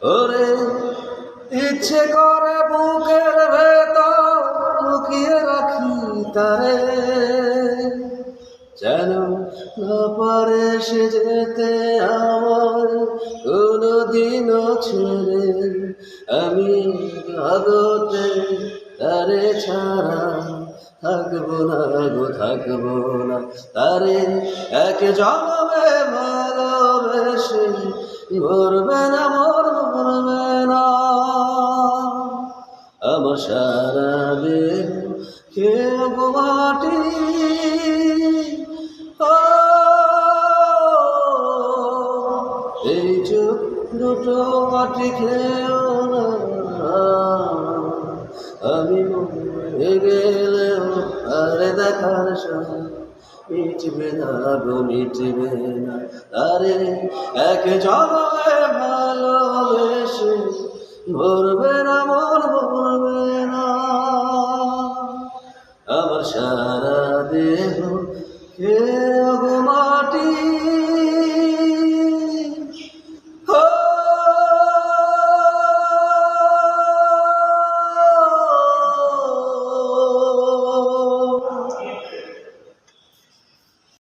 ওরে ইচ্ছে করে বুকের ভেতর লুকিয়ে রাখি তারে, যেন না পারে সে যেতে আমার কোনোদিনও ছেড়ে। আমি জগতে তারে ছাড়া থাকবো না গো, থাকবো না। তারে এক জন্মে ভালোবেসে মরবে না, মরবে না। আমার সারা দেহ খেয়ে মাটি, এই চোখ দুটো মাটি খেয়েও না। আমি মরে গেলেও আরে দেখার সময় মিটবে না গো, মিটবে না। আরে এক জন্মে ভালোবেসে মরবে না, মরবে না। আমার সারা দেহ